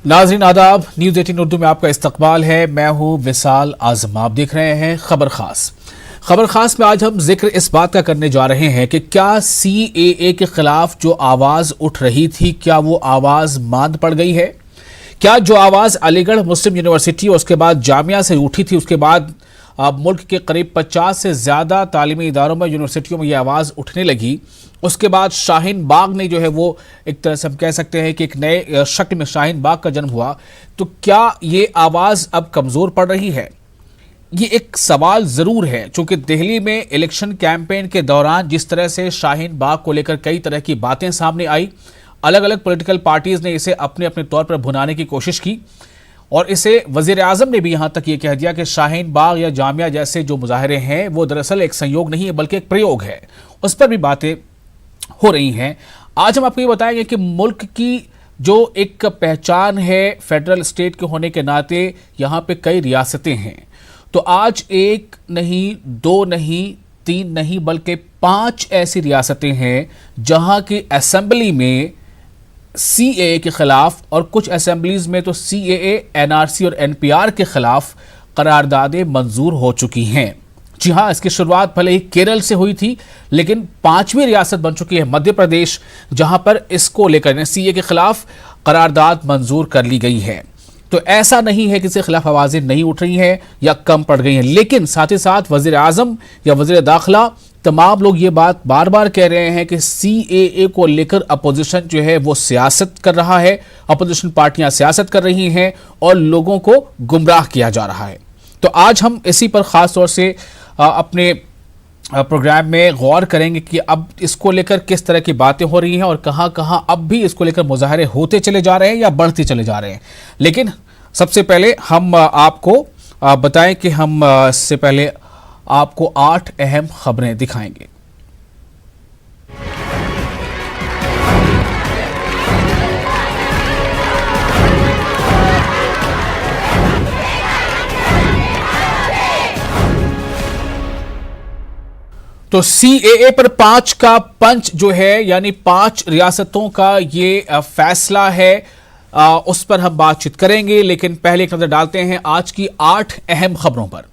नाज़रीन आदाब, न्यूज़ 18 उर्दू में आपका इस्तकबाल है। मैं हूं विसाल आजम। आप देख रहे हैं खबर खास में आज हम जिक्र इस बात का करने जा रहे हैं कि क्या CAA के खिलाफ जो आवाज़ उठ रही थी, क्या वो आवाज़ मांद पड़ गई है? क्या जो आवाज़ अलीगढ़ मुस्लिम यूनिवर्सिटी और उसके बाद जामिया से उठी थी, उसके बाद मुल्क के करीब 50 से ज़्यादा तालीमी इदारों में, यूनिवर्सिटियों में ये आवाज़ उठने लगी, उसके बाद शाहीन बाग ने जो है वो एक तरह से हम कह सकते हैं कि एक नए शक्ल में शाहीन बाग का जन्म हुआ, तो क्या ये आवाज़ अब कमज़ोर पड़ रही है? ये एक सवाल ज़रूर है, चूँकि दिल्ली में इलेक्शन कैंपेन के दौरान जिस तरह से शाहीन बाग को लेकर कई तरह की बातें सामने आई, अलग अलग पॉलिटिकल पार्टीज़ ने इसे अपने अपने तौर पर भुनाने की कोशिश की और इसे वज़ीर आज़म ने भी यहाँ तक ये कह दिया कि शाहीन बाग या जामिया जैसे जो मुजाहरे हैं वो दरअसल एक संयोग नहीं है बल्कि एक प्रयोग है। उस पर भी बातें हो रही हैं। आज हम आपको ये बताएंगे कि मुल्क की जो एक पहचान है फेडरल स्टेट के होने के नाते, यहाँ पे कई रियासतें हैं, तो आज एक नहीं, दो नहीं, तीन नहीं, बल्कि 5 ऐसी रियासतें हैं जहाँ की असेंबली में CAA के खिलाफ और कुछ असेंबलीज में तो CAA, NRC और NPR के खिलाफ करारदादें मंजूर हो चुकी हैं। जी हाँ, इसकी शुरुआत भले ही केरल से हुई थी, लेकिन 5वीं रियासत बन चुकी है मध्य प्रदेश, जहां पर इसको लेकर CAA के खिलाफ करारदाद मंजूर कर ली गई है। तो ऐसा नहीं है कि इसके खिलाफ आवाजें नहीं उठ रही हैं या कम पड़ गई हैं, लेकिन साथ ही साथ वजीर आजम या वजीर दाखिला तमाम लोग ये बात बार बार कह रहे हैं कि CAA को लेकर अपोजिशन जो है वो सियासत कर रहा है, अपोजिशन पार्टियां सियासत कर रही हैं और लोगों को गुमराह किया जा रहा है। तो आज हम इसी पर ख़ास तौर से अपने प्रोग्राम में गौर करेंगे कि अब इसको लेकर किस तरह की बातें हो रही हैं और कहां कहां अब भी इसको लेकर मुजाहरे होते चले जा रहे हैं या बढ़ते चले जा रहे हैं। लेकिन सबसे पहले हम आपको बताएं कि हम इससे पहले आपको 8 अहम खबरें दिखाएंगे। तो CAA पर 5 का पंच जो है, यानी 5 रियासतों का ये फैसला है, उस पर हम बातचीत करेंगे। लेकिन पहले एक नजर डालते हैं आज की 8 अहम खबरों पर।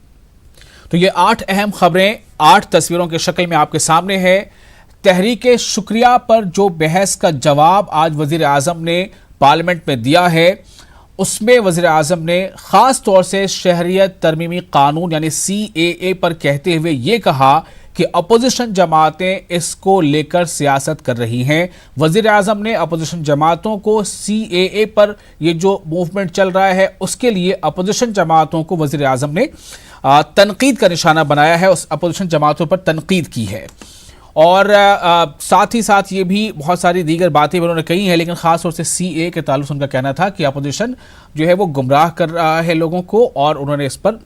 तो ये 8 अहम खबरें 8 तस्वीरों की शक्ल में आपके सामने है। तहरीके शुक्रिया पर जो बहस का जवाब आज वजीर आजम ने पार्लियामेंट में दिया है, उसमें वज़ीर आज़म ने ख़ास तौर से शहरियत तरमीमी कानून यानी CAA पर कहते हुए ये कहा कि अपोजिशन जमातें इसको लेकर सियासत कर रही हैं। वज़ीर आज़म ने अपोजिशन जमातों को CAA पर ये जो मूवमेंट चल रहा है उसके लिए अपोजिशन जमातों को वज़ीर आज़म ने तनकीद का निशाना बनाया है, उस अपोजिशन जमातों पर तनकीद की है। और साथ ही साथ ये भी बहुत सारी दीगर बातें उन्होंने कही हैं, लेकिन ख़ास तौर से CAA के ताल्लुक से उनका कहना था कि अपोजिशन जो है वो गुमराह कर रहा है लोगों को, और उन्होंने इस पर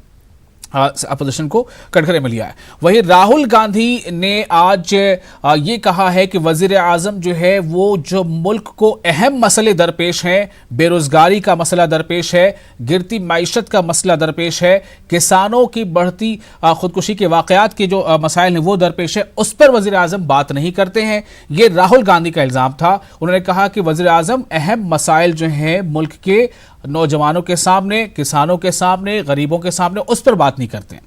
अपोजिशन को कटघरे में लिया है। वहीं राहुल गांधी ने आज ये कहा है कि वजीर आजम जो है वो जो मुल्क को अहम मसले दरपेश हैं, बेरोजगारी का मसला दरपेश है, गिरती माइशत का मसला दरपेश है, किसानों की बढ़ती खुदकुशी के वाकयात के जो मसाइल हैं वो दरपेश है, उस पर वजीर आजम बात नहीं करते हैं। ये राहुल गांधी का इल्ज़ाम था। उन्होंने कहा कि वजीर आजम अहम मसाइल जो हैं मुल्क के नौजवानों के सामने, किसानों के सामने, गरीबों के सामने, उस पर बात नहीं करते हैं।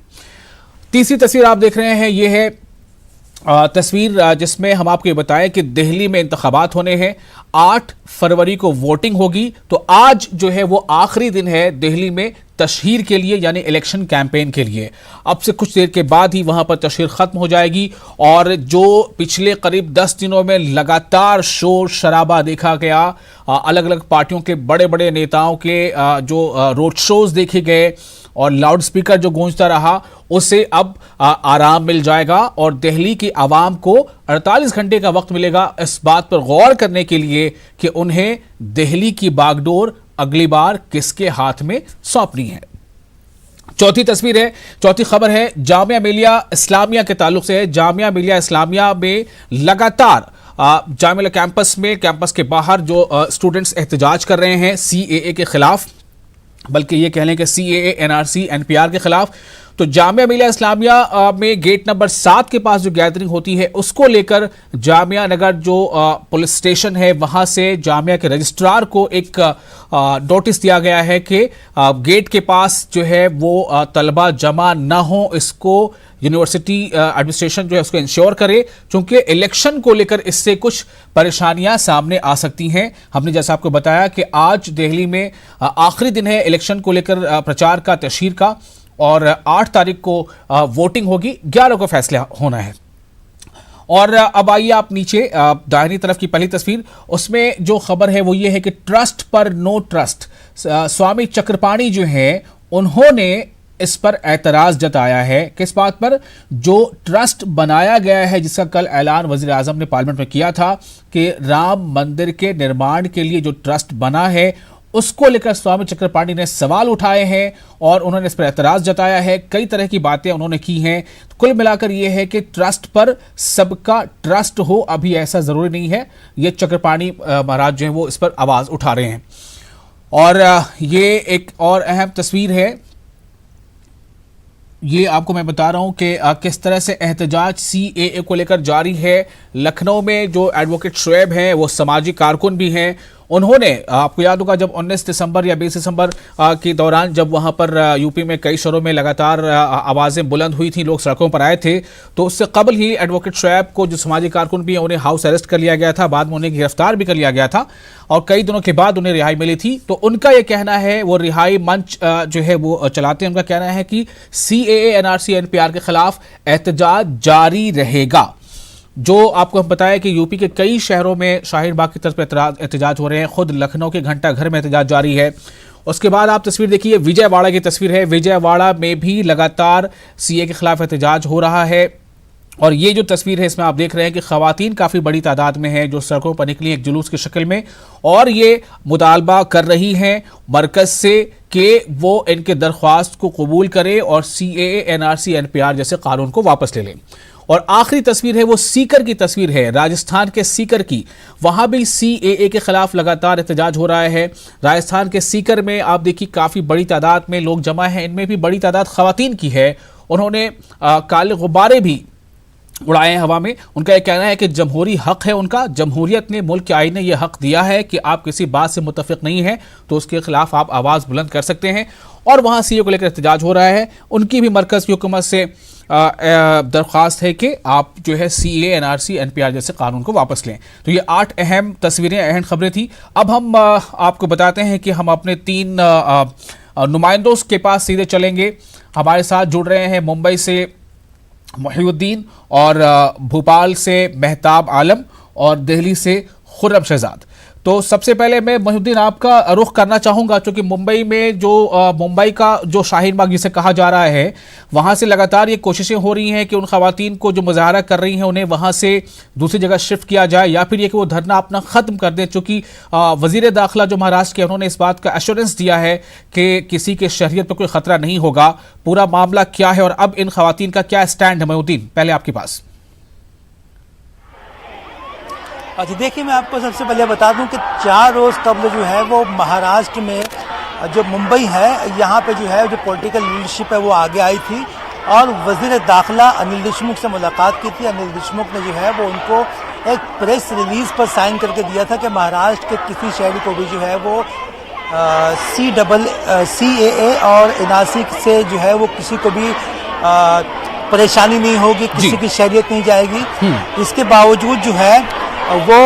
तीसरी तस्वीर आप देख रहे हैं, ये है तस्वीर जिसमें हम आपको ये बताएं कि दिल्ली में इंतखाबात होने हैं, 8 फरवरी को वोटिंग होगी। तो आज जो है वो आखिरी दिन है दिल्ली में तशहीर के लिए, यानी इलेक्शन कैंपेन के लिए। अब से कुछ देर के बाद ही वहां पर तशहीर खत्म हो जाएगी और जो पिछले करीब 10 दिनों में लगातार शोर शराबा देखा गया, अलग अलग पार्टियों के बड़े बड़े नेताओं के जो रोड शोज देखे गए और लाउड स्पीकर जो गूंजता रहा, उसे अब आराम मिल जाएगा और दिल्ली की आवाम को 48 घंटे का वक्त मिलेगा इस बात पर गौर करने के लिए कि उन्हें दिल्ली की बागडोर अगली बार किसके हाथ में सौंपनी है। चौथी तस्वीर है, चौथी खबर है जामिया मिलिया इस्लामिया के ताल्लुक से है। जामिया मिलिया इस्लामिया में लगातार जामिया कैंपस में, कैंपस के बाहर जो स्टूडेंट्स एहतजाज कर रहे हैं CAA के खिलाफ, बल्कि ये कह लें कि CAA, NRC, NPR के खिलाफ, तो जामिया मिलिया इस्लामिया में गेट नंबर 7 के पास जो गैदरिंग होती है उसको लेकर जामिया नगर जो पुलिस स्टेशन है वहां से जामिया के रजिस्ट्रार को एक नोटिस दिया गया है कि गेट के पास जो है वो तलबा जमा न हो, इसको यूनिवर्सिटी एडमिनिस्ट्रेशन जो है उसको इंश्योर करे, क्योंकि इलेक्शन को लेकर इससे कुछ परेशानियां सामने आ सकती हैं। हमने जैसा आपको बताया कि आज दिल्ली में आखिरी दिन है इलेक्शन को लेकर प्रचार का, तशहीर का, और 8 तारीख को वोटिंग होगी, 11 को फैसला होना है। और अब आइए आप नीचे दाहिनी तरफ की पहली तस्वीर, उसमें जो खबर है वो ये है कि ट्रस्ट पर नो ट्रस्ट। स्वामी चक्रपाणी जो है उन्होंने इस पर एतराज जताया है। किस बात पर? जो ट्रस्ट बनाया गया है जिसका कल ऐलान वजीर आजम ने पार्लियामेंट में किया था कि राम मंदिर के निर्माण के लिए जो ट्रस्ट बना है उसको लेकर स्वामी चक्रपाणी ने सवाल उठाए हैं और उन्होंने इस पर एतराज जताया है। कई तरह की बातें उन्होंने की हैं। कुल मिलाकर यह है कि ट्रस्ट पर सबका ट्रस्ट हो, अभी ऐसा जरूरी नहीं है। ये चक्रपाणी महाराज जो है वो इस पर आवाज उठा रहे हैं। और ये एक और अहम तस्वीर है, ये आपको मैं बता रहा हूं कि किस तरह से एहतजाज CAA को लेकर जारी है। लखनऊ में जो एडवोकेट शुएब हैं वो समाजी कारकुन भी हैं। उन्होंने, आपको याद होगा जब 19 दिसंबर या 20 दिसंबर के दौरान जब वहां पर यूपी में कई शहरों में लगातार आवाजें बुलंद हुई थी, लोग सड़कों पर आए थे, तो उससे कबल ही एडवोकेट शुएब को, जो समाजी कारकुन भी हैं, उन्हें हाउस अरेस्ट कर लिया गया था, बाद में उन्हें गिरफ्तार भी कर लिया गया था और कई दिनों के बाद उन्हें रिहाई मिली थी। तो उनका यह कहना है, वो रिहाई मंच जो है वो चलाते हैं, उनका कहना है कि CAA NRC NPR के खिलाफ एहतजाज जारी रहेगा। जो आपको हम बताया कि यूपी के कई शहरों में शाहीन बाग की तरफ एहतजाज हो रहे हैं, खुद लखनऊ के घंटा घर में एहतजाज जारी है। उसके बाद आप तस्वीर देखिए, विजयवाड़ा की तस्वीर है। विजयवाड़ा में भी लगातार CAA के खिलाफ एहतजाज हो रहा है और ये जो तस्वीर है इसमें आप देख रहे हैं कि खवातीन काफ़ी बड़ी तादाद में हैं जो सड़कों पर निकली एक जुलूस की शक्ल में, और ये मुतालबा कर रही हैं मरकज़ से कि वो इनके दरख्वास्त को कबूल करे और CAA NRC NPR जैसे कानून को वापस ले लें। और आखिरी तस्वीर है वो सीकर की तस्वीर है, राजस्थान के सीकर की। वहां भी CAA के खिलाफ लगातार एहतजाज हो रहा है। राजस्थान के सीकर में आप देखिए काफ़ी बड़ी तादाद में लोग जमा हैं, इनमें भी बड़ी तादाद खवातीन की है। उन्होंने काले गुब्बारे भी उड़ाए हैं हवा में। उनका यह कहना है कि जमहूरी हक है उनका, जमहूरियत ने, मुल्क के आईन ने यह हक दिया है कि आप किसी बात से मुतफिक नहीं है तो उसके खिलाफ आप आवाज़ बुलंद कर सकते हैं। और वहाँ CAA को लेकर एहतजाज हो रहा है। उनकी भी मरकज़ की हुकूमत से दरख्वास्त है कि आप जो है CAA NRC NPR जैसे कानून को वापस लें। तो ये 8 अहम तस्वीरें, अहम खबरें थी। अब हम आपको बताते हैं कि हम अपने 3 नुमाइंदों के पास सीधे चलेंगे। हमारे साथ जुड़ रहे हैं मुंबई से मोहिउद्दीन, और भोपाल से मेहताब आलम, और दिल्ली से खुर्रम शहजाद। तो सबसे पहले मैं मोहिउद्दीन आपका रुख करना चाहूँगा, क्योंकि मुंबई में जो मुंबई का जो शाहीन बाग जिसे कहा जा रहा है, वहाँ से लगातार ये कोशिशें हो रही हैं कि उन खवातीन को जो मुजाहरा कर रही हैं उन्हें वहाँ से दूसरी जगह शिफ्ट किया जाए, या फिर ये कि वो धरना अपना ख़त्म कर दें। चूँकि वज़ीर दाखिला जो महाराष्ट्र के, उन्होंने इस बात का एश्योरेंस दिया है कि किसी के शहरियत पर कोई ख़तरा नहीं होगा। पूरा मामला क्या है और अब इन खवातीन का क्या स्टैंड है? मोहिउद्दीन, पहले आपके पास। अच्छा, देखिए, मैं आपको सबसे पहले बता दूं कि 4 रोज़ कबल जो है वो महाराष्ट्र में जो मुंबई है, यहाँ पे जो है जो पॉलिटिकल लीडरशिप है वो आगे आई थी और वज़ीर दाखिला अनिल देशमुख से मुलाकात की थी। अनिल देशमुख ने जो है वो उनको एक प्रेस रिलीज़ पर साइन करके दिया था कि महाराष्ट्र के किसी शहरी को भी जो है वो CAA और NRC से जो है वो किसी को भी परेशानी नहीं होगी, किसी की शहरियत नहीं जाएगी। इसके बावजूद जो है वो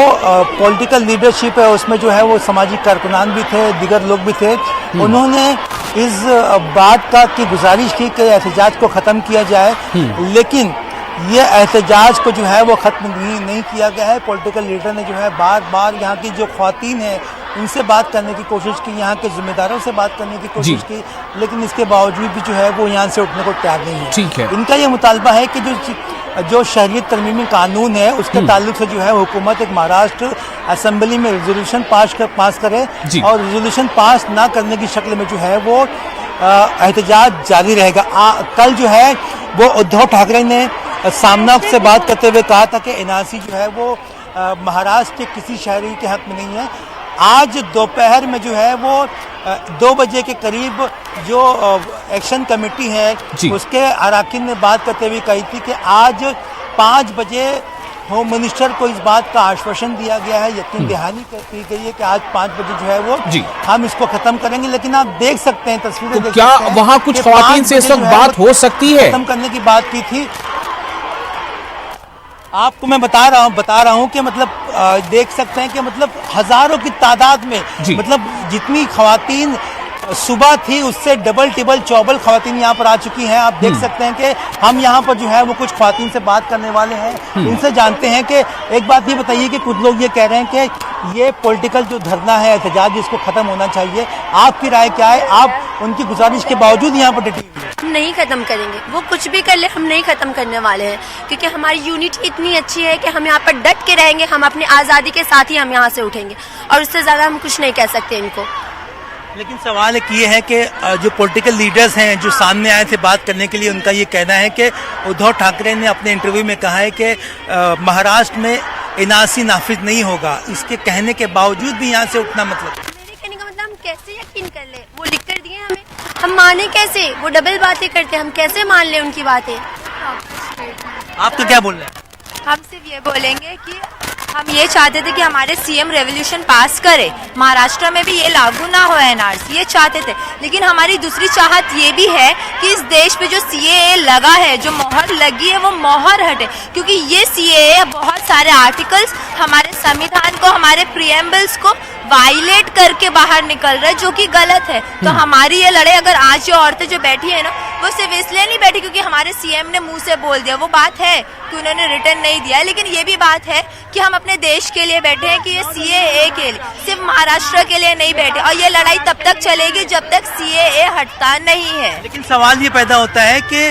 पॉलिटिकल लीडरशिप है, उसमें जो है वो समाजी कारकुनान भी थे, दीगर लोग भी थे। उन्होंने इस बात का की गुजारिश की कि एहतजाज को ख़त्म किया जाए, लेकिन ये एहतजाज को जो है वो ख़त्म नहीं किया गया है। पॉलिटिकल लीडर ने जो है बार बार यहाँ की जो ख़वातीन हैं उनसे बात करने की कोशिश की, यहाँ के जिम्मेदारों से बात करने की कोशिश की, लेकिन इसके बावजूद भी जो है वो यहाँ से उठने को तैयार नहीं है। ठीक है। इनका ये मुतालबा है कि जो शहरियत तरमीमी कानून है उसके ताल्लुक से जो है हुकूमत एक महाराष्ट्र असेंबली में रेजोल्यूशन पास करे और रेजोल्यूशन पास ना करने की शक्ल में जो है वो एहतजाज जारी रहेगा। कल जो है वो उद्धव ठाकरे ने सामना से बात करते हुए कहा था कि NRC जो है वो महाराष्ट्र के किसी शहरी के हक में नहीं है। आज दोपहर में जो है वो 2 बजे के करीब जो एक्शन कमेटी है उसके अरकान ने बात करते हुए कही थी कि आज 5 बजे होम मिनिस्टर को इस बात का आश्वासन दिया गया है, यकीन दहानी की गई है कि आज 5 बजे जो है वो हम इसको खत्म करेंगे। लेकिन आप देख सकते हैं तस्वीरें, तो देख क्या सकते हैं वहां कुछ ख्वातीन से इस वक्त बात हो सकती है? खत्म करने की बात की थी। आपको मैं बता रहा हूं कि मतलब देख सकते हैं कि मतलब हजारों की तादाद में, मतलब जितनी ख्वातीन सुबह थी उससे डबल टिबल चौबल ख्वातीन यहाँ पर आ चुकी हैं। आप देख सकते हैं कि हम यहाँ पर जो है वो कुछ ख्वातीन से बात करने वाले हैं, उनसे जानते हैं कि एक बात ये बताइए कि कुछ लोग ये कह रहे हैं कि ये पॉलिटिकल जो धरना है, एहतजाज, इसको खत्म होना चाहिए। आपकी राय क्या है? आप उनकी गुजारिश के बावजूद यहाँ पर डटी हुई हैं। हम नहीं खत्म करेंगे, वो कुछ भी कर ले हम नहीं खत्म करने वाले हैं, क्योंकि हमारी यूनिटी इतनी अच्छी है कि हम यहाँ पर डट के रहेंगे। हम अपनी आज़ादी के साथ ही हम यहाँ से उठेंगे और उससे ज़्यादा हम कुछ नहीं कह सकते इनको। लेकिन सवाल एक ये है कि जो पॉलिटिकल लीडर्स हैं जो सामने आए थे बात करने के लिए, उनका ये कहना है कि उद्धव ठाकरे ने अपने इंटरव्यू में कहा है कि महाराष्ट्र में एनआरसी नाफिज नहीं होगा। इसके कहने के बावजूद भी यहाँ से उठना मतलब, मेरे कहने का मतलब हम कैसे यकीन कर ले? वो लिख कर दिए हमें, हम माने कैसे? वो डबल बातें करते, हम कैसे मान ले उनकी बातें? आप तो क्या बोल रहे हैं? हम सिर्फ ये बोलेंगे कि हम ये चाहते थे कि हमारे सीएम रेवोल्यूशन पास करे, महाराष्ट्र में भी ये लागू ना हो एनआरसी, ये चाहते थे। लेकिन हमारी दूसरी चाहत ये भी है कि इस देश पे जो सीएए लगा है, जो मोहर लगी है, वो मोहर हटे, क्योंकि ये सीएए बहुत सारे आर्टिकल्स हमारे संविधान को, हमारे प्रीएम्बल्स को वायलेट करके बाहर निकल रहा है, जो कि गलत है। तो हमारी ये लड़ाई, अगर आज ये औरतें जो बैठी है ना, वो सिर्फ इसलिए नहीं बैठी क्योंकि हमारे सीएम ने मुंह से बोल दिया, वो बात है कि उन्होंने रिटर्न नहीं दिया, लेकिन ये भी बात है कि हम अपने देश के लिए बैठे हैं, कि ये सीएए के लिए, सिर्फ महाराष्ट्र के लिए नहीं बैठे। और ये लड़ाई तब तक चलेगी जब तक सीएए हटता नहीं है। लेकिन सवाल ये पैदा होता है कि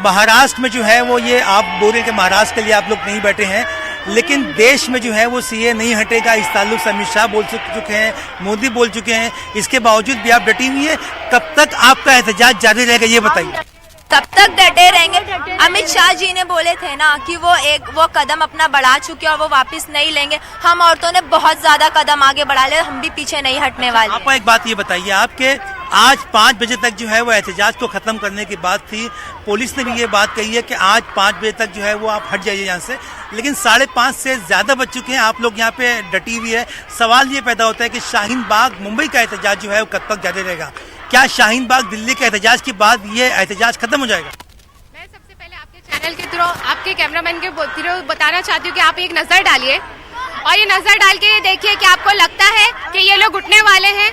महाराष्ट्र में जो है वो, ये आप बोल रहे हैं कि महाराष्ट्र के लिए आप लोग नहीं बैठे हैं, लेकिन देश में जो है वो सीए नहीं हटेगा, इस ताल्लुक से अमित शाह बोल चुके हैं, मोदी बोल चुके हैं, इसके बावजूद भी आप डटी हुई है। कब तक आपका एहतजाज जारी रहेगा ये बताइए? तब तक डटे रहेंगे। अमित शाह जी ने बोले थे ना कि वो कदम अपना बढ़ा चुके और वो वापस नहीं लेंगे। हम औरतों ने बहुत ज्यादा कदम आगे बढ़ा लिया, हम भी पीछे नहीं हटने वाले। आपको एक बात ये बताइए, आपके आज 5 बजे तक जो है वो एहतजाज को खत्म करने की बात थी, पुलिस ने भी ये बात कही है कि आज 5 बजे तक जो है वो आप हट जाइए यहाँ से, लेकिन 5:30 से ज्यादा बज चुके हैं, आप लोग यहाँ पे डटी हुई है। सवाल ये पैदा होता है कि शाहीन बाग मुंबई का एहतजाज जो है वो कब तक जारी रहेगा? क्या शाहीन बाग दिल्ली के एहतजाज के बाद ये एहतजाज खत्म हो जाएगा? मैं सबसे पहले आपके चैनल के थ्रू, आपके कैमरामैन के थ्रू बताना चाहती हूँ कि आप एक नजर डालिए और ये नजर डाल के ये देखिए कि आपको लगता है कि ये लोग उठने वाले हैं?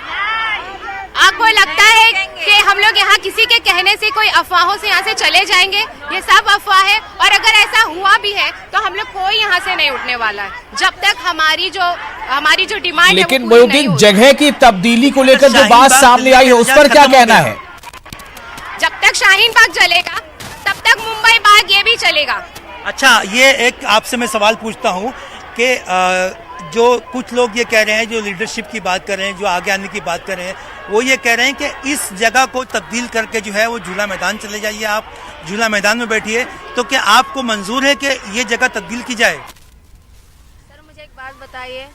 आपको लगता है कि हम लोग यहाँ किसी के कहने से, कोई अफवाहों से यहाँ से चले जाएंगे? ये सब अफवाह है, और अगर ऐसा हुआ भी है तो हम लोग कोई यहाँ से नहीं उठने वाला है जब तक हमारी जो डिमांड। लेकिन मोयुद्दीन, जगह की तब्दीली को लेकर जो बात सामने आई है उस पर क्या कहना है? जब तक शाहीन बाग चलेगा तब तक मुंबई बाग ये भी चलेगा। अच्छा, ये एक आपसे मैं सवाल पूछता हूँ कि जो कुछ लोग ये कह रहे हैं, जो लीडरशिप की बात कर रहे हैं, जो आगे आने की बात कर रहे हैं, वो ये कह रहे हैं कि इस जगह को तब्दील करके जो है वो झूला मैदान चले जाइए, आप झूला मैदान में बैठिए। तो क्या आपको मंजूर है कि ये जगह तब्दील की जाए? सर मुझे एक बात बताइए,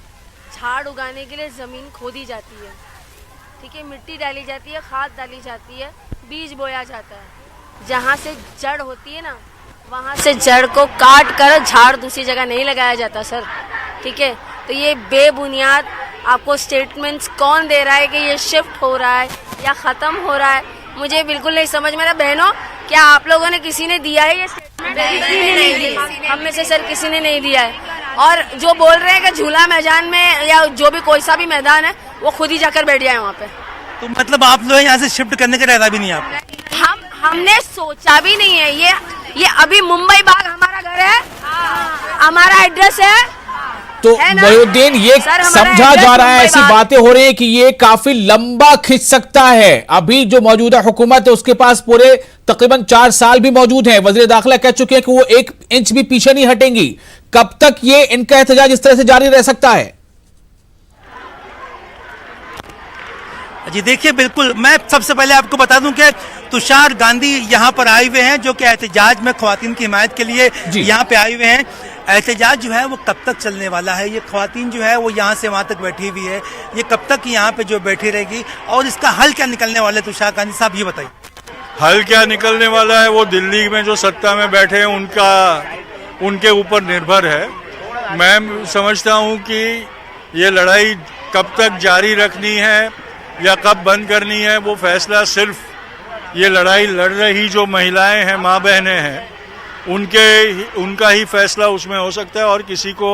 झाड़ उगाने के लिए ज़मीन खोदी जाती है, ठीक है, मिट्टी डाली जाती है, खाद डाली जाती है, बीज बोया जाता है, जहाँ से जड़ होती है ना, वहाँ से जड़ को काट कर झाड़ दूसरी जगह नहीं लगाया जाता सर, ठीक है। तो ये बेबुनियाद आपको स्टेटमेंट्स कौन दे रहा है कि ये शिफ्ट हो रहा है या ख़त्म हो रहा है, मुझे बिल्कुल नहीं समझ में आ रहा। बहनों, क्या आप लोगों ने किसी ने दिया है ये स्टेटमेंट? नहीं दिया, हम में से सर किसी ने नहीं दिया है। और जो बोल रहे हैं कि झूला मैदान में या जो भी कोई सा भी मैदान है, वो खुद ही जाकर बैठ जाए वहाँ पे। तो मतलब आप लोग यहाँ से शिफ्ट करने का इरादा भी नहीं है आपका? हमने सोचा भी नहीं है। ये अभी मुंबई बाग हमारा घर है, हमारा एड्रेस है। तो मोयुद्दीन, ये समझा जा रहा है, ऐसी बातें हो रही है कि ये काफी लंबा खिंच सकता है। अभी जो मौजूदा हुकूमत है उसके पास पूरे तकरीबन 4 साल भी मौजूद हैं। वज़ीर दाखिला कह चुके हैं कि वो 1 इंच भी पीछे नहीं हटेंगी। कब तक ये इनका एहतजाज इस तरह से जारी रह सकता है? जी देखिए, बिल्कुल, मैं सबसे पहले आपको बता दूं कि तुषार गांधी यहाँ पर आए हुए हैं, जो कि एहतजाज में ख्वातीन की हिमायत के लिए यहाँ पे आए हुए हैं। एहतजाज जो है वो कब तक चलने वाला है? ये ख्वातीन जो है वो यहाँ से वहाँ तक बैठी हुई है, ये कब तक यहाँ पे जो बैठी रहेगी और इसका हल क्या निकलने वाला है? तुषार गांधी साहब ये बताइए। हल क्या निकलने वाला है वो दिल्ली में जो सत्ता में बैठे हैं उनके ऊपर निर्भर है। मैं समझता हूँ कि ये लड़ाई कब तक जारी रखनी है या कब बंद करनी है, वो फैसला सिर्फ ये लड़ाई लड़ रही जो महिलाएं हैं, माँ बहनें हैं, उनका ही फैसला उसमें हो सकता है। और किसी को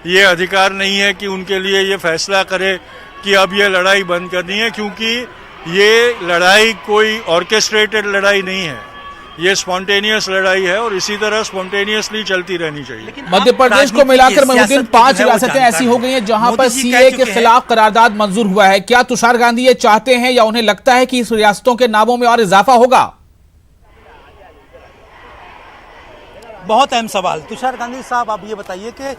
ये अधिकार नहीं है कि उनके लिए ये फैसला करे कि अब ये लड़ाई बंद करनी है, क्योंकि ये लड़ाई कोई ऑर्केस्ट्रेटेड लड़ाई नहीं है, ये स्पॉन्टेनियस लड़ाई है और इसी तरह स्पॉन्टेनियसली चलती रहनी चाहिए। मध्य प्रदेश को मिलाकर मोहिउद्दीन 5 रियासतें ऐसी हो गई हैं जहां पर सीए के खिलाफ करारदाद मंजूर हुआ है। क्या तुषार गांधी ये चाहते हैं या उन्हें लगता है कि इस रियासतों के नामों में और इजाफा होगा? बहुत अहम सवाल। तुषार गांधी साहब आप ये बताइए कि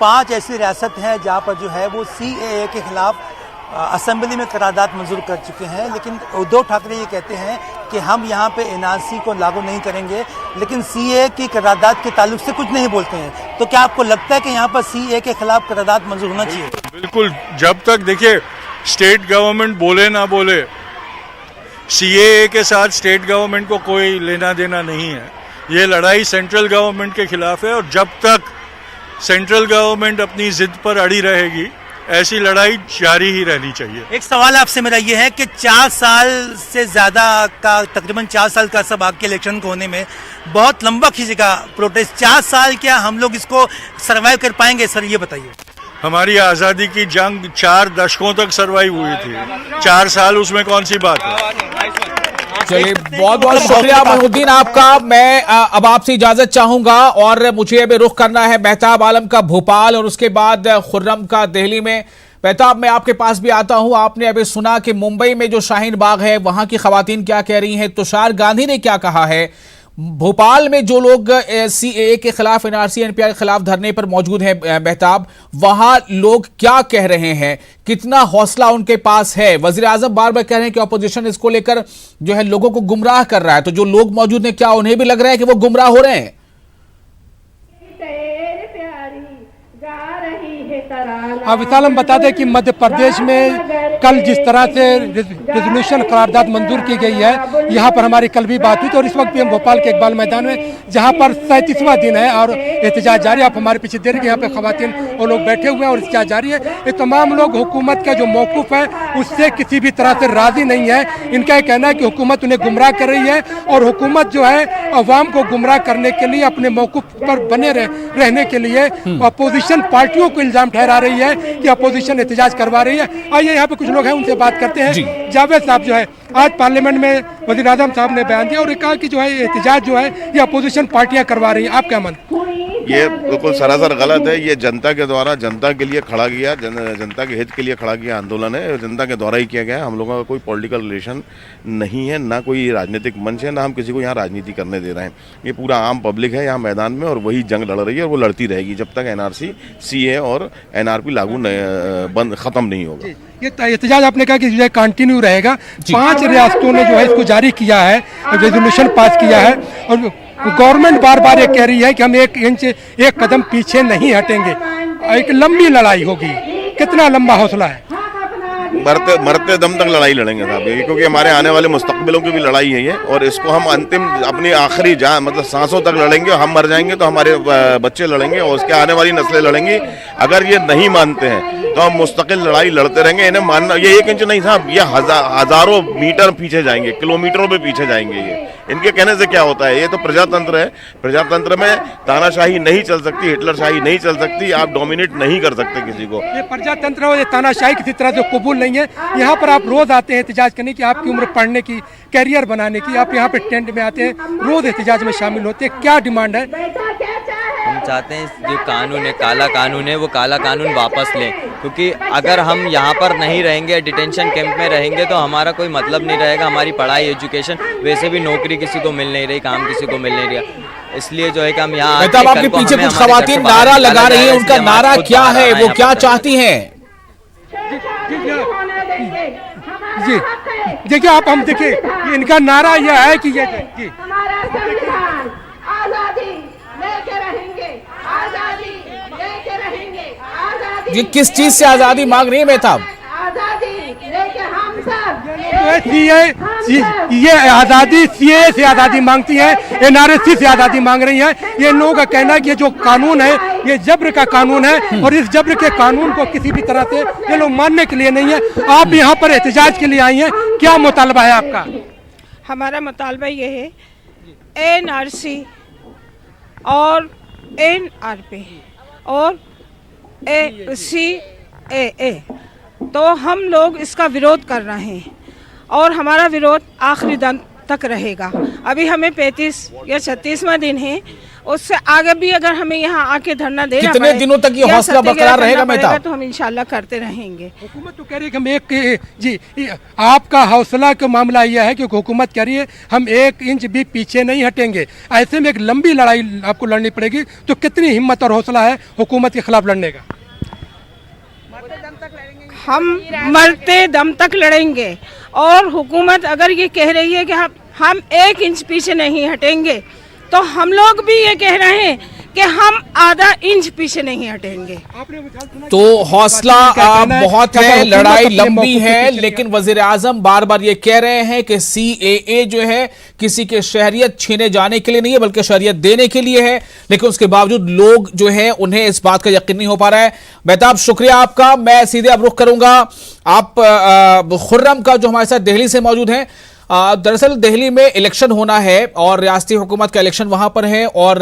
5 ऐसी रियासत हैं जहां पर जो है वो सीएए के खिलाफ असेंबली में करारदाद मंजूर कर चुके हैं, लेकिन उद्धव ठाकरे ये कहते हैं कि हम यहाँ पे एनआरसी को लागू नहीं करेंगे, लेकिन सीए की करारदाद के ताल्लुक से कुछ नहीं बोलते हैं। तो क्या आपको लगता है कि यहाँ पर सीए के खिलाफ करारदाद मंजूर होना चाहिए? बिल्कुल, जब तक देखिए स्टेट गवर्नमेंट बोले ना बोले, सीएए के साथ स्टेट गवर्नमेंट को कोई लेना देना नहीं है। ये लड़ाई सेंट्रल गवर्नमेंट के खिलाफ है और जब तक सेंट्रल गवर्नमेंट अपनी जिद पर अड़ी रहेगी, ऐसी लड़ाई जारी ही रहनी चाहिए। एक सवाल आपसे मेरा ये है कि 4 साल से ज्यादा का, तकरीबन 4 साल का सब आपके इलेक्शन को होने में बहुत लंबा खींचेगा प्रोटेस्ट। 4 साल क्या हम लोग इसको सरवाइव कर पाएंगे सर, ये बताइए। हमारी आज़ादी की जंग 4 दशकों तक सरवाइव हुई थी, 4 साल उसमें कौन सी बात है। चलिए, बहुत बहुत शुक्रिया मोहिउद्दीन आपका। मैं अब आपसे इजाजत चाहूंगा और मुझे अभी रुख करना है मेहताब आलम का भोपाल और उसके बाद खुर्रम का दिल्ली में। मेहताब, मैं आपके पास भी आता हूं। आपने अभी सुना कि मुंबई में जो शाहीन बाग है वहां की खवातीन क्या कह रही हैं, तुषार गांधी ने क्या कहा है, भोपाल में जो लोग सीएए के खिलाफ, एनआरसी एनपीआर के खिलाफ धरने पर मौजूद हैं मेहताब, वहां लोग क्या कह रहे हैं, कितना हौसला उनके पास है? वजीर आजम बार बार कह रहे हैं कि अपोजिशन इसको लेकर जो है लोगों को गुमराह कर रहा है, तो जो लोग मौजूद हैं क्या उन्हें भी लग रहा है कि वो गुमराह हो रहे हैं? अब विशाल हम बता दें कि मध्य प्रदेश में कल जिस तरह से रेजोल्यूशन करारदाद मंजूर की गई है, यहाँ पर हमारी कल भी बात हुई थी और इस वक्त भी हम भोपाल के इकबाल मैदान में, जहाँ पर 37वां दिन है और एहतजाज जारी है। आप हमारे पीछे देख रहे हैं यहाँ पे खवातीन वो लोग बैठे हुए हैं और एहतजाज जारी है। ये तमाम लोग हुकूमत का जो मौकूफ है उससे किसी भी तरह से राजी नहीं है। इनका ये कहना है कि हुकूमत उन्हें गुमराह कर रही है और हुकूमत जो है अवाम को गुमराह करने के लिए, अपने मौकूफ पर बने रहने के लिए अपोजिशन पार्टियों को इल्जाम ठहरा रही है कि अपोजिशन एहतजाज करवा रही है। आइए यहाँ पे कुछ लोग हैं, उनसे बात करते हैं। जावेद साहब जो है आज पार्लियामेंट में वज़ीर आज़म साहब ने बयान दिया और कहा कि जो है एहतजाज जो है ये अपोजिशन पार्टियां करवा रही हैं। आप क्या मानते हैं? ये बिल्कुल सरासर गलत है। ये जनता के द्वारा, जनता के लिए खड़ा गया, जनता के हित के लिए खड़ा गया आंदोलन है, जनता के द्वारा ही किया गया है। हम लोगों का कोई पॉलिटिकल रिलेशन नहीं है, ना कोई राजनीतिक मंच है, ना हम किसी को यहाँ राजनीति करने दे रहे हैं। ये पूरा आम पब्लिक है यहाँ मैदान में और वही जंग लड़ रही है और वो लड़ती रहेगी जब तक एनआरसी, सीए और एनआरपी लागू बंद खत्म नहीं होगा। ये एहतजाज आपने कहा कि जो है कंटिन्यू रहेगा। 5 रियासतों ने जो है इसको जारी किया है, रेजोल्यूशन पास किया है और गवर्नमेंट बार बार ये कह रही है कि हम 1 इंच 1 कदम पीछे नहीं हटेंगे। एक लंबी लड़ाई होगी। कितना लंबा हौसला है? मरते दम तक लड़ाई लड़ेंगे साहब, क्योंकि हमारे आने वाले मुस्तकबिलों की भी लड़ाई है ये और इसको हम अंतिम अपनी आखिरी जान, मतलब सांसों तक लड़ेंगे। हम मर जाएंगे तो हमारे बच्चे लड़ेंगे और उसके आने वाली नस्लें लड़ेंगी। अगर ये नहीं मानते हैं तो हम मुस्तकिल लड़ाई लड़ते रहेंगे। इन्हें मानना, ये 1 इंच नहीं साहब, ये हजारों मीटर पीछे जाएंगे, किलोमीटरों पे पीछे जाएंगे। ये इनके कहने से क्या होता है? ये तो प्रजातंत्र है। प्रजातंत्र में तानाशाही नहीं चल सकती, हिटलरशाही नहीं चल सकती, आप डोमिनेट नहीं कर सकते किसी को। ये प्रजातंत्र और ये तानाशाही किसी तरह से कबूल नहीं है। यहाँ पर आप रोज आते हैं एहतजाज करने की, आपकी उम्र पढ़ने की, कैरियर बनाने की, आप यहाँ पे टेंट में आते हैं, रोज एहतजाज में शामिल होते हैं। क्या डिमांड है? हम चाहते हैं जो कानून है, काला कानून है, वो काला कानून वापस लें, क्योंकि अगर हम यहाँ पर नहीं रहेंगे, डिटेंशन कैंप में रहेंगे तो हमारा कोई मतलब नहीं रहेगा। हमारी पढ़ाई, एजुकेशन, वैसे भी नौकरी किसी को मिल नहीं रही, काम किसी को मिल नहीं रहा। इसलिए जो है कि हम यहाँ आपके पीछे कुछ खवातीन नारा लगा रही है, उनका नारा क्या है, वो क्या चाहती हैं? जी देखिए, आप हम देखिए, इनका नारा यह है कि ये जी हमारा संविधान आजादी लेके रहेंगे, आजादी ये किस चीज से आजादी मांग रही है मेहताब? ये आज़ादी सीए से आज़ादी मांगती है, एनआरसी से आज़ादी मांग रही है। ये लोगों का कहना है कि ये जो कानून है ये जब्र का कानून है और इस जब्र के कानून को किसी भी तरह से ये लोग मानने के लिए नहीं है। आप यहाँ पर एहतजाज के लिए आई हैं, क्या मुतालबा है आपका? हमारा मुतालबा ये है एनआरसी और एनआरपी और सीएए, तो हम लोग इसका विरोध कर रहे हैं और हमारा विरोध आखिरी दम तक रहेगा। अभी हमें 35 या 36वां दिन है, उससे आगे भी अगर हमें यहाँ आके धरना देना कितने दिनों तक ये हौसला बरकरार रहेगा मेहताब? तो हम इंशाल्लाह करते रहेंगे। हुकूमत तो कह रही है कि हम जी आपका हौसला का मामला यह है कि हुकूमत कह रही है हम 1 इंच भी पीछे नहीं हटेंगे। ऐसे में एक लंबी लड़ाई आपको लड़नी पड़ेगी, तो कितनी हिम्मत और हौसला है हुकूमत के खिलाफ लड़ने का? हम मरते दम तक लड़ेंगे और हुकूमत अगर ये कह रही है कि हम 1 इंच पीछे नहीं हटेंगे, तो हम लोग भी ये कह रहे हैं कि हम आधा इंच पीछे नहीं हटेंगे। तो हौसला बहुत है, लड़ाई लंबी है, लेकिन वजीर आजम बार बार ये कह रहे हैं कि सीएए जो है किसी के शहरियत छीने जाने के लिए नहीं है बल्कि शहरियत देने के लिए है, लेकिन उसके बावजूद लोग जो है उन्हें इस बात का यकीन नहीं हो पा रहा है। मेहताब शुक्रिया आपका। मैं सीधे अब रुख करूंगा आप खुर्रम का जो हमारे साथ दिल्ली से मौजूद हैं। दरअसल दिल्ली में इलेक्शन होना है और रियासती हुकूमत का इलेक्शन वहां पर है और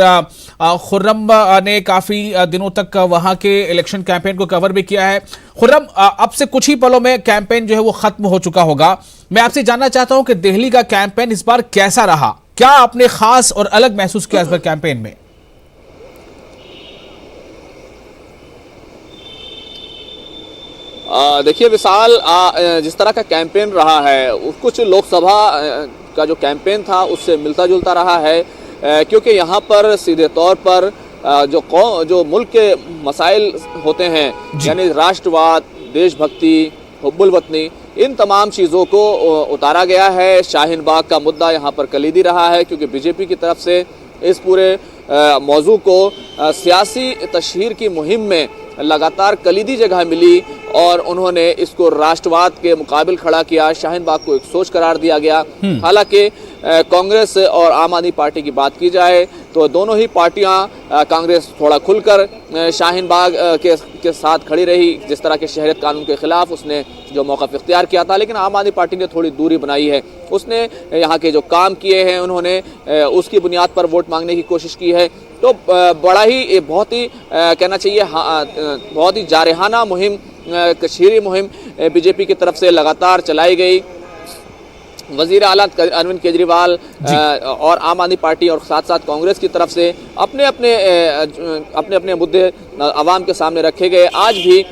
खुर्रम ने काफी दिनों तक वहां के इलेक्शन कैंपेन को कवर भी किया है। खुर्रम, अब से कुछ ही पलों में कैंपेन जो है वो खत्म हो चुका होगा। मैं आपसे जानना चाहता हूं कि दिल्ली का कैंपेन इस बार कैसा रहा? क्या आपने खास और अलग महसूस किया इस बार कैंपेन में? देखिए विशाल, जिस तरह का कैंपेन रहा है कुछ लोकसभा का जो कैंपेन था उससे मिलता जुलता रहा है, क्योंकि यहाँ पर सीधे तौर पर जो मुल्क के मसाइल होते हैं यानी राष्ट्रवाद, देशभक्ति, हुब्बुल वतनी, इन तमाम चीज़ों को उतारा गया है। शाहीन बाग का मुद्दा यहाँ पर कलीदी रहा है क्योंकि बीजेपी की तरफ से इस पूरे मौजू को सियासी तशहीर की मुहिम में लगातार कलीदी जगह मिली और उन्होंने इसको राष्ट्रवाद के मुकाबिल खड़ा किया। शाहीन बाग को एक सोच करार दिया गया। हालांकि कांग्रेस और आम आदमी पार्टी की बात की जाए तो दोनों ही पार्टियां, कांग्रेस थोड़ा खुलकर शाहीन बाग के साथ खड़ी रही, जिस तरह के शहरियत कानून के खिलाफ उसने जो मौक़िफ़ इख्तियार किया था, लेकिन आम आदमी पार्टी ने थोड़ी दूरी बनाई है। उसने यहाँ के जो काम किए हैं उन्होंने उसकी बुनियाद पर वोट मांगने की कोशिश की है। तो बड़ा ही बहुत ही कहना चाहिए बहुत ही जारहाना मुहिम, कशीरी मुहिम बीजेपी की तरफ से लगातार चलाई गई। वज़ीर आला अरविंद केजरीवाल और आम आदमी पार्टी और साथ साथ कांग्रेस की तरफ से अपने अपने मुद्दे आवाम के सामने रखे गए। आज भी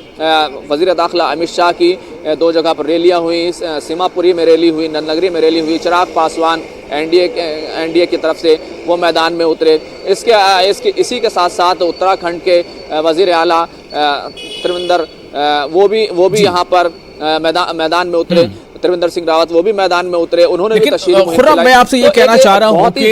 वज़ीर दाखिला अमित शाह की 2 जगह पर रैलियां हुई, सीमापुरी में रैली हुई, नंदनगरी में रैली हुई। चिराग पासवान एनडीए की तरफ से वो मैदान में उतरे। इसी के साथ साथ उत्तराखंड के वज़ीर आला त्रिवेंद्र वो भी यहाँ पर मैदान में उतरे। त्रिवेंद्र सिंह रावत वो भी मैदान में उतरे। उन्होंने लेकिन खुर्रम, मैं आपसे ये कहना चाह रहा हूं कि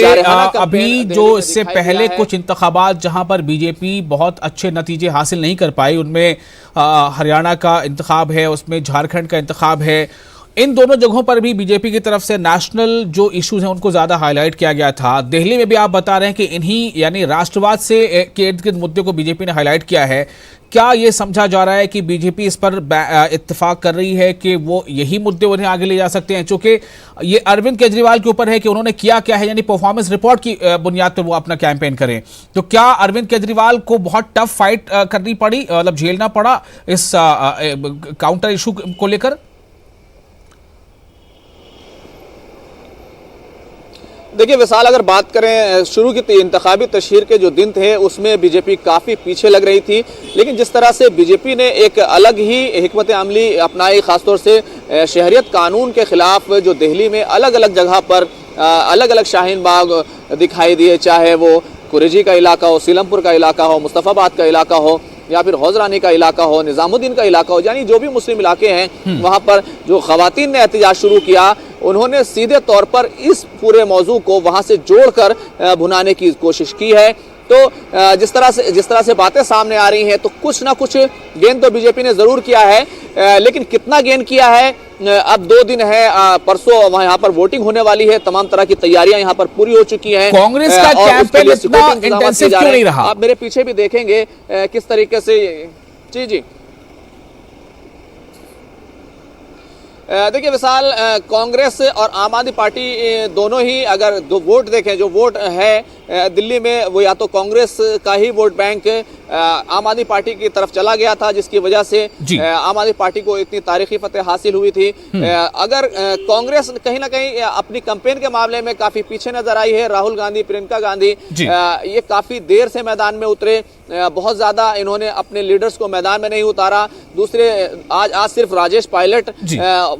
अभी जो इससे पहले कुछ इंतखाबात जहां पर बीजेपी बहुत अच्छे नतीजे हासिल नहीं कर पाई, उनमें हरियाणा का इंतखाब है, उसमें झारखंड का इंतखाब है, इन दोनों जगहों पर भी बीजेपी की तरफ से नेशनल जो इश्यूज हैं उनको ज्यादा हाईलाइट किया गया था। दिल्ली में भी आप बता रहे हैं कि इन्हीं यानी राष्ट्रवाद से के इर्द गिर्द मुद्दे को बीजेपी ने हाईलाइट किया है। क्या ये समझा जा रहा है कि बीजेपी इस पर इत्तेफाक कर रही है कि वो यही मुद्दे उन्हें आगे ले जा सकते हैं? चूंकि ये अरविंद केजरीवाल के ऊपर है कि उन्होंने किया क्या है, यानी परफॉर्मेंस रिपोर्ट की बुनियाद पर वो अपना कैंपेन करें। तो क्या अरविंद केजरीवाल को बहुत टफ फाइट करनी पड़ी, मतलब झेलना पड़ा इस काउंटर इशू को लेकर? देखिए विशाल, अगर बात करें शुरू की इंतखाबी तशहीर के जो दिन थे उसमें बीजेपी काफ़ी पीछे लग रही थी, लेकिन जिस तरह से बीजेपी ने एक अलग ही हिकमत अमली अपनाई, ख़ासतौर से शहरियत कानून के ख़िलाफ़ जो दिल्ली में अलग अलग जगह पर अलग अलग शाहीन बाग दिखाई दिए, चाहे वो कुरेजी का इलाका हो, सीलमपुर का इलाका हो, मुस्तफ़ाबाद का इलाका हो या फिर हौजरानी का इलाका हो, निज़ामुद्दीन का इलाका हो, यानी जो भी मुस्लिम इलाके हैं वहाँ पर जो ख़वातीन ने एहतजाज शुरू किया, उन्होंने सीधे तौर पर इस पूरे मौजू को वहाँ से जोड़कर भुनाने की कोशिश की है। तो जिस तरह से बातें सामने आ रही हैं तो कुछ ना कुछ गेन तो बीजेपी ने जरूर किया है, लेकिन कितना गेन किया है, अब 2 दिन है, परसों वहां यहाँ पर वोटिंग होने वाली है, तमाम तरह की तैयारियां यहाँ पर पूरी हो चुकी हैं। कांग्रेस का कैंपेन इतना इंटेंसिव क्यों नहीं रहा? आप मेरे पीछे भी देखेंगे किस तरीके से। जी देखिए विशाल, कांग्रेस और आम आदमी पार्टी दोनों ही अगर दो वोट देखें, जो वोट है दिल्ली में वो या तो कांग्रेस का ही वोट बैंक आम आदमी पार्टी की तरफ चला गया था, जिसकी वजह से आम आदमी पार्टी को इतनी तारीखी फतेह हासिल हुई थी। अगर कांग्रेस कहीं ना कहीं अपनी कैंपेन के मामले में काफी पीछे नजर आई है। राहुल गांधी, प्रियंका गांधी ये काफी देर से मैदान में उतरे, बहुत ज्यादा इन्होंने अपने लीडर्स को मैदान में नहीं उतारा। दूसरे आज सिर्फ राजेश पायलट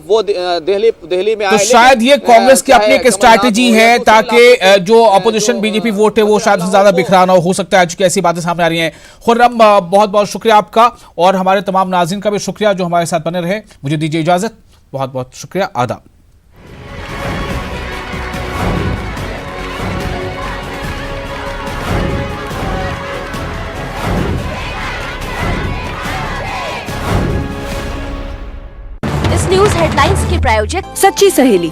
वो दिल्ली में आए। तो शायद ये कांग्रेस की अपनी एक स्ट्रैटेजी है ताकि जो अपोजिशन बीजेपी वोट है वो शायद ज्यादा बिखरा ना हो सकता है। चूंकि ऐसी बातें सामने आ रही हैं। खुर्रम, बहुत बहुत शुक्रिया आपका और हमारे तमाम नाज़रीन का भी शुक्रिया जो हमारे साथ बने रहे। मुझे दीजिए इजाजत, बहुत बहुत शुक्रिया, आदाब। न्यूज हेडलाइंस के प्रायोजक सच्ची सहेली।